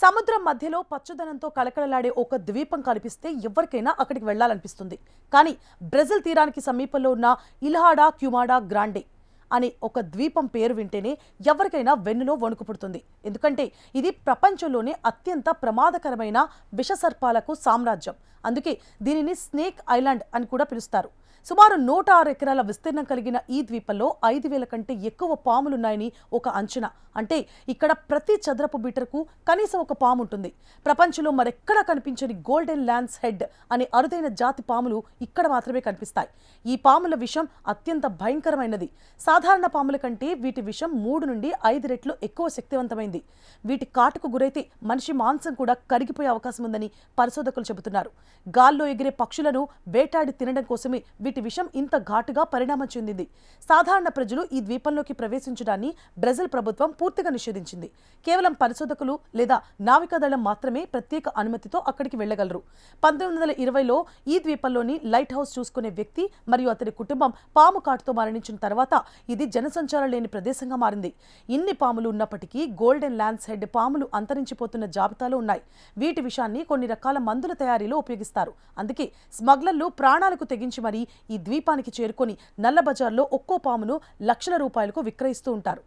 సముద్రం మధ్యలో పచ్చదనంతో కలకలలాడే ఒక ద్వీపం కనిపిస్తే ఎవరికైనా అక్కడికి వెళ్లాలనిపిస్తుంది. కానీ బ్రెజిల్ తీరానికి సమీపంలో ఉన్న ఇల్హాడా క్యుమాడా గ్రాండే అనే ఒక ద్వీపం పేరు వింటేనే ఎవరికైనా వెన్నులో వణుకు పుడుతుంది. ఎందుకంటే ఇది ప్రపంచంలోనే అత్యంత ప్రమాదకరమైన విషసర్పాలకు సామ్రాజ్యం. అందుకే దీనిని స్నేక్ ఐలాండ్ అని కూడా పిలుస్తారు. సుమారు 106 ఎకరాల విస్తీర్ణం కలిగిన ఈ ద్వీపంలో 5,000 కంటే ఎక్కువ పాములున్నాయని ఒక అంచనా. అంటే ఇక్కడ ప్రతి చదరపు మీటర్కు కనీసం ఒక పాము ఉంటుంది. ప్రపంచంలో మరెక్కడా కనిపించని గోల్డెన్ ల్యాన్స్ హెడ్ అనే అరుదైన జాతి పాములు ఇక్కడ మాత్రమే కనిపిస్తాయి. ఈ పాముల విషం అత్యంత భయంకరమైనది. సాధారణ పాముల కంటే వీటి విషం 3 నుండి 5 రెట్లు ఎక్కువ శక్తివంతమైంది. వీటి కాటుకు గురైతే మనిషి మాంసం కూడా కరిగిపోయే అవకాశం ఉందని పరిశోధకులు చెబుతున్నారు. గాల్లో ఎగిరే పక్షులను వేటాడి తినడం కోసమే వీటి విషం ఇంత ఘాటుగా పరిణామం చెందింది. సాధారణ ప్రజలు ఈ ద్వీపంలోకి ప్రవేశించడాన్ని బ్రెజిల్ ప్రభుత్వం పూర్తిగా నిషేధించింది. కేవలం పరిశోధకులు లేదా నావికాదళం మాత్రమే ప్రత్యేక అనుమతితో అక్కడికి వెళ్లగలరు. 1920లో ఈ ద్వీపంలోని లైట్ హౌస్ చూసుకునే వ్యక్తి మరియు అతని కుటుంబం పాము కాటుతో మరణించిన తర్వాత ఇది జనసంచారం లేని ప్రదేశంగా మారింది. ఇన్ని పాములు ఉన్నప్పటికీ గోల్డెన్ ల్యాన్స్ హెడ్ పాములు అంతరించిపోతున్న జాబితాలో ఉన్నాయి. వీటి విషాన్ని కొన్ని రకాల మందుల తయారీలో ఉపయోగిస్తారు. అందుకే స్మగ్లర్లు ప్రాణాలకు తెగించి మరీ ఈ ద్వీపానికి చేరుకొని నల్ల బజార్లో ఒక్కో పామును లక్షల రూపాయలకు విక్రయిస్తూ ఉంటారు.